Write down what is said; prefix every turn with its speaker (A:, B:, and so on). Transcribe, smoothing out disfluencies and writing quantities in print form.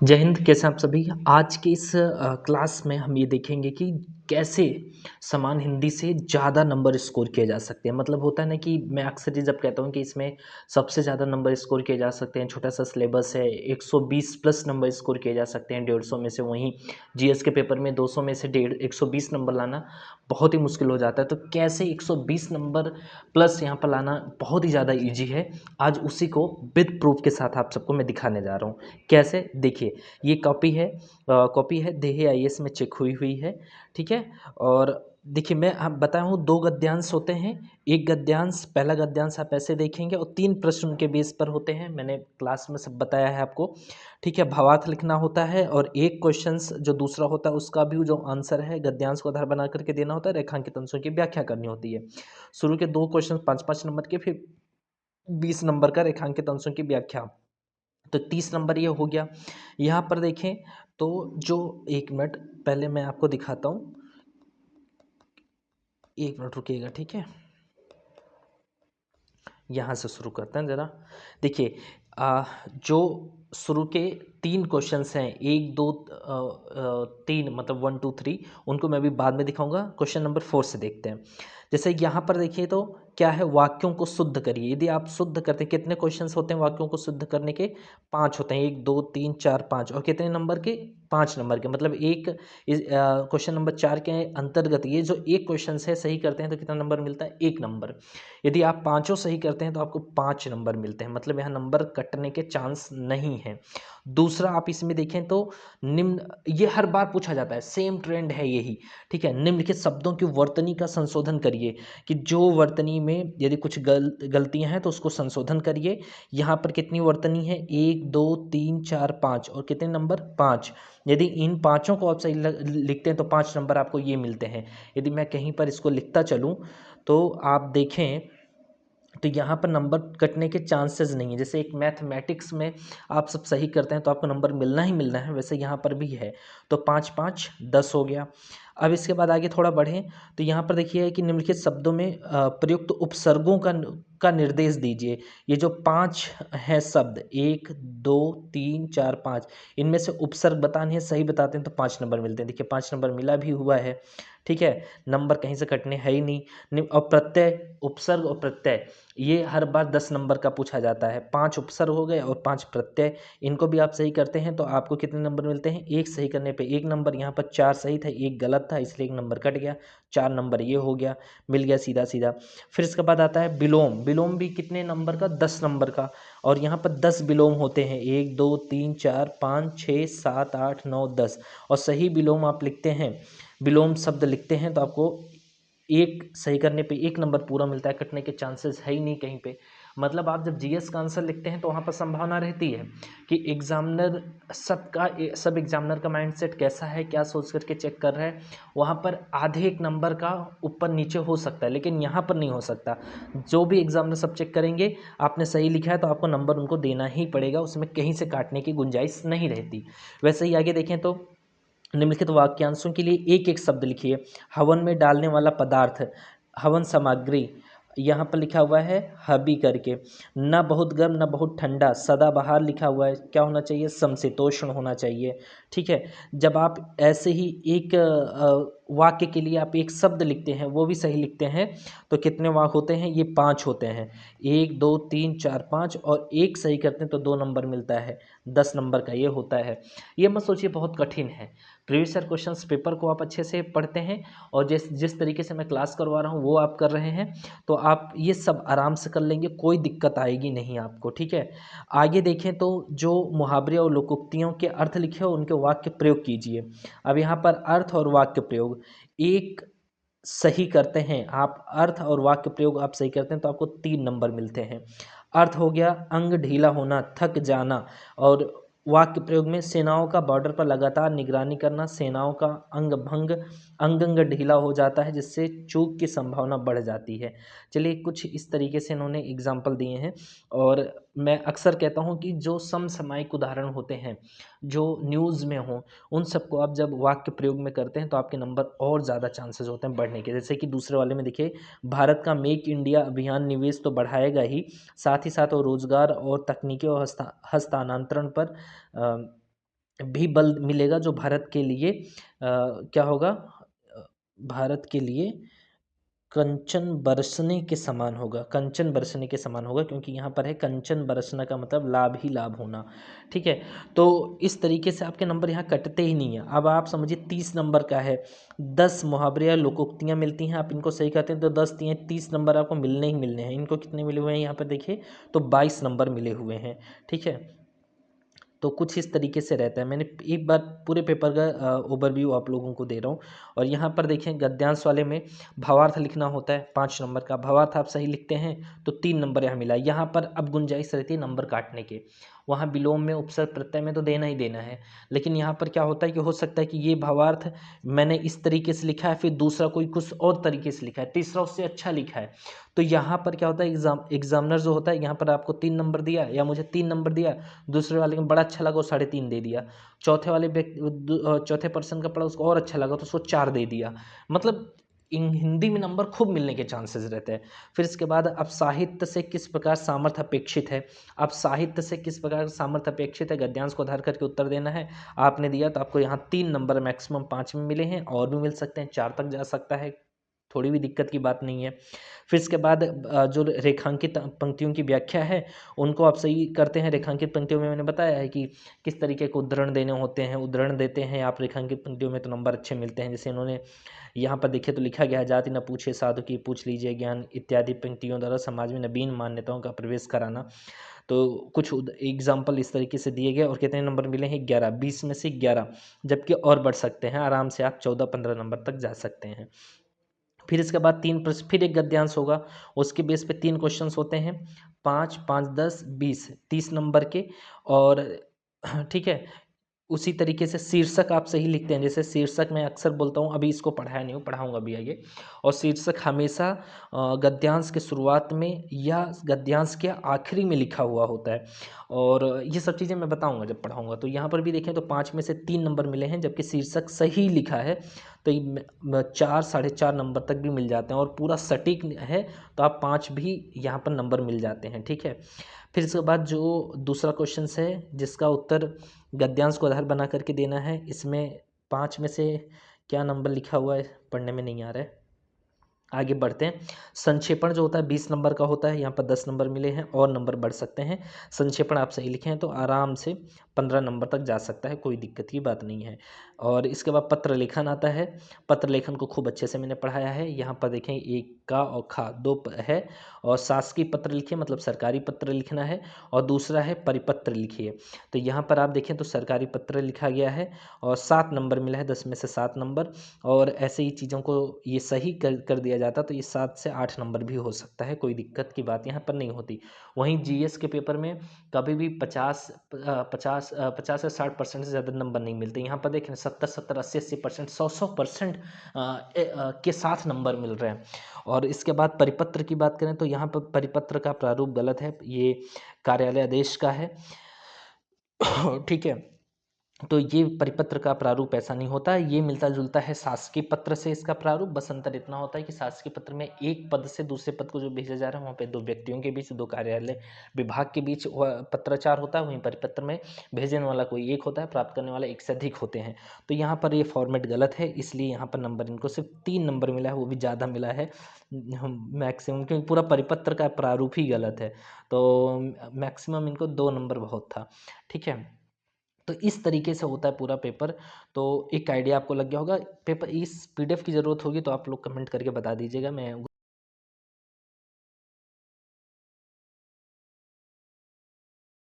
A: जय हिंद। कैसे हैं आप सभी। आज के इस क्लास में हम ये देखेंगे कि कैसे समान हिंदी से ज़्यादा नंबर स्कोर किए जा सकते हैं। मतलब होता है ना कि मैं अक्सर ये जब कहता हूँ कि इसमें सबसे ज़्यादा नंबर स्कोर किए जा सकते हैं, छोटा सा सिलेबस है, 120 प्लस नंबर स्कोर किए जा सकते हैं 150 में से। वहीं जीएस के पेपर में 200 में से 120 नंबर लाना बहुत ही मुश्किल हो जाता है। तो कैसे 120 नंबर प्लस यहाँ पर लाना बहुत ही ज़्यादा ईजी है। आज उसी को विद प्रूफ के साथ आप सबको मैं दिखाने जा रहा हूँ। कैसे, देखिए, ये कॉपी है देहे आईएएस में चेक हुई है। ठीक है। और देखिए, मैं आप बताया हूँ 2 गद्यांश होते हैं। एक गद्यांश, पहला गद्यांश आप ऐसे देखेंगे और 3 प्रश्न उनके बेस पर होते हैं। मैंने क्लास में सब बताया है आपको। ठीक है। भावार्थ लिखना होता है और एक क्वेश्चंस जो दूसरा होता है उसका भी जो आंसर है गद्यांश को आधार बना करके देना होता है। रेखांकित अंशों की व्याख्या करनी होती है। शुरू के 2 क्वेश्चन 5-5 नंबर के, फिर 20 नंबर का रेखांकित अंशों की व्याख्या। तो 30 नंबर ये हो गया। यहाँ पर देखें तो जो, एक मिनट पहले मैं आपको दिखाता हूँ, एक मिनट रुकिएगा। ठीक है, यहाँ से शुरू करते हैं ज़रा। देखिए, जो शुरू के 3 क्वेश्चंस हैं, 1 2 3, मतलब 1 2 3, उनको मैं अभी बाद में दिखाऊंगा। क्वेश्चन नंबर 4 से देखते हैं। जैसे यहाँ पर देखिए तो क्या है, वाक्यों को शुद्ध करिए। यदि आप शुद्ध करते हैं, कितने क्वेश्चंस होते हैं वाक्यों को शुद्ध करने के? 5 होते हैं। 1 2 3 4 5। और कितने नंबर के? 5 नंबर के। मतलब एक क्वेश्चन नंबर 4 के अंतर्गत ये जो एक क्वेश्चन है सही करते हैं तो कितना नंबर मिलता है? 1 नंबर। यदि आप पाँचों सही करते हैं तो आपको 5 नंबर मिलते हैं। मतलब यहाँ नंबर कटने के चांस नहीं है। दूसरा, आप इसमें देखें तो निम्न, ये हर बार पूछा जाता है, सेम ट्रेंड है यही। ठीक है। निम्नलिखित शब्दों की वर्तनी का संशोधन करिए, कि जो वर्तनी में यदि कुछ गलतियां हैं तो उसको संशोधन करिए। यहाँ पर कितनी वर्तनी है? 1 2 3 4 5। और कितने नंबर? 5। यदि इन पाँचों को आप सही लिखते हैं तो 5 नंबर आपको ये मिलते हैं। यदि मैं कहीं पर इसको लिखता चलूँ तो आप देखें तो यहाँ पर नंबर कटने के चांसेस नहीं है। जैसे एक मैथमेटिक्स में आप सब सही करते हैं तो आपको नंबर मिलना ही मिलना है, वैसे यहाँ पर भी है। तो 5 5 10 हो गया। अब इसके बाद आगे थोड़ा बढ़ें तो यहाँ पर देखिए कि निम्नलिखित शब्दों में प्रयुक्त उपसर्गों का निर्देश दीजिए। ये जो 5 हैं शब्द, 1 2 3 4 5, इनमें से उपसर्ग बताने हैं, सही बताते हैं तो 5 नंबर मिलते हैं। देखिए 5 नंबर मिला भी हुआ है। ठीक है। नंबर कहीं से कटने है ही नहीं। और प्रत्यय, उपसर्ग और प्रत्यय, ये हर बार 10 नंबर का पूछा जाता है। 5 उपसर्ग हो गए और 5 प्रत्यय। इनको भी आप सही करते हैं तो आपको कितने नंबर मिलते हैं? एक सही करने पे 1 नंबर। यहाँ पर 4 सही था, 1 गलत था, इसलिए 1 नंबर कट गया। 4 नंबर ये हो गया, मिल गया सीधा सीधा। फिर इसके बाद आता है विलोम। विलोम भी कितने नंबर का? 10 नंबर का। और यहाँ पर 10 विलोम होते हैं, 1 2 3 4 5 6 7 8 9 10। और सही विलोम आप लिखते हैं, विलोम शब्द लिखते हैं तो आपको एक सही करने पे 1 नंबर पूरा मिलता है। कटने के चांसेस है ही नहीं कहीं पे। मतलब आप जब जीएस का आंसर लिखते हैं तो वहाँ पर संभावना रहती है कि एग्जामिनर, सब एग्जामिनर का माइंडसेट कैसा है, क्या सोच करके चेक कर रहा है। वहाँ पर आधे 1 नंबर का ऊपर नीचे हो सकता है, लेकिन यहाँ पर नहीं हो सकता। जो भी एग्जामिनर सब चेक करेंगे, आपने सही लिखा है तो आपको नंबर उनको देना ही पड़ेगा, उसमें कहीं से काटने की गुंजाइश नहीं रहती। वैसे ही आगे देखें तो निम्नलिखित वाक्यांशों के लिए एक एक शब्द लिखिए। हवन में डालने वाला पदार्थ, हवन सामग्री, यहाँ पर लिखा हुआ है हबी करके। न बहुत गर्म न बहुत ठंडा, सदाबहार लिखा हुआ है। क्या होना चाहिए? समशीतोष्ण होना चाहिए। ठीक है। जब आप ऐसे ही एक वाक्य के लिए आप एक शब्द लिखते हैं, वो भी सही लिखते हैं, तो कितने वाक्य होते हैं? ये 5 होते हैं। 1 2 3 4 5, और एक सही करते हैं तो 2 नंबर मिलता है। 10 नंबर का ये होता है। ये मत सोचिए बहुत कठिन है। प्रीवियस ईयर क्वेश्चंस पेपर को आप अच्छे से पढ़ते हैं और जिस जिस तरीके से मैं क्लास करवा रहा हूँ वो आप कर रहे हैं, तो आप ये सब आराम से कर लेंगे, कोई दिक्कत आएगी नहीं आपको। ठीक है। आगे देखें तो जो मुहावरे और लोकोक्तियों के अर्थ लिखे हो उनके वाक्य प्रयोग कीजिए। अब यहाँ पर अर्थ और वाक्य प्रयोग एक सही करते हैं आप, अर्थ और वाक्य प्रयोग आप सही करते हैं तो आपको 3 नंबर मिलते हैं। अर्थ हो गया अंग ढीला होना, थक जाना। और वाक्य प्रयोग में सेनाओं का बॉर्डर पर लगातार निगरानी करना, सेनाओं का अंग ढीला हो जाता है जिससे चूक की संभावना बढ़ जाती है। चलिए, कुछ इस तरीके से इन्होंने एग्जाम्पल दिए हैं। और मैं अक्सर कहता हूँ कि जो समसामयिक उदाहरण होते हैं, जो न्यूज़ में हों, उन सबको आप जब वाक्य प्रयोग में करते हैं तो आपके नंबर और ज़्यादा चांसेस होते हैं बढ़ने के। जैसे कि दूसरे वाले में देखिए, भारत का मेक इंडिया अभियान निवेश तो बढ़ाएगा ही, साथ ही साथ वो रोजगार और तकनीकी और हस्तांतरण पर भी बल मिलेगा जो भारत के लिए क्या होगा, भारत के लिए कंचन बरसने के समान होगा, कंचन बरसने के समान होगा, क्योंकि यहाँ पर है कंचन बरसना का मतलब लाभ ही लाभ होना। ठीक है, तो इस तरीके से आपके नंबर यहाँ कटते ही नहीं है। अब आप समझिए 30 नंबर का है, 10 मुहावरे या लोकोक्तियाँ मिलती हैं, आप इनको सही कहते हैं तो 10 दिए, 30 नंबर आपको मिलने ही मिलने हैं। इनको कितने मिले हुए हैं यहाँ पर देखिए, तो 22 नंबर मिले हुए हैं। ठीक है, तो कुछ इस तरीके से रहता है। मैंने एक बार पूरे पेपर का ओवरव्यू आप लोगों को दे रहा हूँ। और यहाँ पर देखें गद्यांश वाले में भावार्थ लिखना होता है 5 नंबर का, भावार्थ आप सही लिखते हैं तो 3 नंबर यहाँ मिला। यहाँ पर अब गुंजाइश रहती है नंबर काटने के, वहाँ विलोम में उपसर्ग प्रत्यय में तो देना ही देना है, लेकिन यहाँ पर क्या होता है कि हो सकता है कि ये भावार्थ मैंने इस तरीके से लिखा है, फिर दूसरा कोई कुछ और तरीके से लिखा है, तीसरा उससे अच्छा लिखा है, तो यहाँ पर क्या होता है, एग्जामिनर जो होता है यहाँ पर आपको 3 नंबर दिया या मुझे 3 नंबर दिया, दूसरे वाले को बड़ा अच्छा लगा वो 3.5 दे दिया, चौथे वाले चौथे पर्सन का पढ़ा उसको और अच्छा लगा तो उसको 4 दे दिया। मतलब हिंदी में नंबर खूब मिलने के चांसेस रहते हैं। फिर इसके बाद अब साहित्य से किस प्रकार सामर्थ्य अपेक्षित है, अब साहित्य से किस प्रकार सामर्थ्य अपेक्षित है, गद्यांश को आधार करके उत्तर देना है। आपने दिया तो आपको यहाँ 3 नंबर मैक्सिमम 5 में मिले हैं, और भी मिल सकते हैं, 4 तक जा सकता है, थोड़ी भी दिक्कत की बात नहीं है। फिर इसके बाद जो रेखांकित पंक्तियों की व्याख्या है उनको आप सही करते हैं। रेखांकित पंक्तियों में मैंने बताया है कि किस तरीके के उद्धरण देने होते हैं, उद्धरण देते हैं आप रेखांकित पंक्तियों में तो नंबर अच्छे मिलते हैं। जैसे इन्होंने यहाँ पर देखे तो लिखा गया है, जाति न पूछे साधु की पूछ लीजिए ज्ञान इत्यादि पंक्तियों द्वारा समाज में नवीन मान्यताओं का प्रवेश कराना। तो कुछ एग्जाम्पल इस तरीके से दिए गए और कितने नंबर मिले हैं, 11, 20 में से 11, जबकि और बढ़ सकते हैं, आराम से आप 14-15 नंबर तक जा सकते हैं। फिर इसके बाद 3 प्रश्न, फिर एक गद्यांश होगा, उसके बेस पे 3 क्वेश्चंस होते हैं, 5, 5, 10, 20, 30 नंबर के। और ठीक है, उसी तरीके से शीर्षक आप सही लिखते हैं। जैसे शीर्षक मैं अक्सर बोलता हूँ, अभी इसको पढ़ाया नहीं हूँ, पढ़ाऊँगा भी आगे। और शीर्षक हमेशा गद्यांश के शुरुआत में या गद्यांश के आखिरी में लिखा हुआ होता है, और ये सब चीज़ें मैं बताऊँगा जब पढ़ाऊँगा। तो यहाँ पर भी देखें तो 5 में से 3 नंबर मिले हैं, जबकि शीर्षक सही लिखा है तो 4, 4.5 नंबर तक भी मिल जाते हैं, और पूरा सटीक है तो आप 5 भी यहाँ पर नंबर मिल जाते हैं। ठीक है, फिर इसके बाद जो दूसरा क्वेश्चन है जिसका उत्तर गद्यांश को आधार बना करके देना है, इसमें 5 में से क्या नंबर लिखा हुआ है पढ़ने में नहीं आ रहा है, आगे बढ़ते हैं। संक्षेपण जो होता है 20 नंबर का होता है, यहाँ पर 10 नंबर मिले हैं, और नंबर बढ़ सकते हैं। संक्षेपण आप सही लिखें तो आराम से 15 नंबर तक जा सकता है, कोई दिक्कत की बात नहीं है। और इसके बाद पत्र लेखन आता है, पत्र लेखन को खूब अच्छे से मैंने पढ़ाया है। यहाँ पर देखें एक का और खा दो है, और शासकीय पत्र लिखिए मतलब सरकारी पत्र लिखना है, और दूसरा है परिपत्र लिखिए। तो यहाँ पर आप देखें तो सरकारी पत्र लिखा गया है, और 7 नंबर मिला है, 10 में से 7 नंबर। और ऐसे ही चीज़ों को ये सही कर दिया जाता तो ये 7 से 8 नंबर भी हो सकता है, कोई दिक्कत की बात यहाँ पर नहीं होती। वहीं जीएस के पेपर में कभी भी 50 या 60% से ज़्यादा नंबर नहीं मिलते। यहाँ पर देखें 70, 80% 100% के साथ नंबर मिल रहे हैं। और इसके बाद परिपत्र की बात करें तो यहाँ पर परिपत्र का प्रारूप गलत है, ये कार्यालय आदेश का है। ठीक है, तो ये परिपत्र का प्रारूप ऐसा नहीं होता, ये मिलता जुलता है शासकीय पत्र से इसका प्रारूप। बस अंतर इतना होता है कि शासकीय पत्र में एक पद से दूसरे पद को जो भेजा जा रहा है वहाँ पे 2 व्यक्तियों के बीच, 2 कार्यालय विभाग के बीच पत्राचार होता है। वहीं परिपत्र में भेजने वाला कोई एक होता है, प्राप्त करने वाला एक से अधिक होते हैं। तो यहाँ पर ये फॉर्मेट गलत है, इसलिए यहाँ पर नंबर इनको सिर्फ 3 नंबर मिला है, वो भी ज़्यादा मिला है मैक्सिमम, क्योंकि पूरा परिपत्र का प्रारूप ही गलत है। तो मैक्सिमम इनको 2 नंबर बहुत था। ठीक है, तो इस तरीके से होता है पूरा पेपर। तो एक आइडिया आपको लग गया होगा। पेपर इस पीडीएफ की ज़रूरत होगी तो आप लोग कमेंट करके बता दीजिएगा, मैं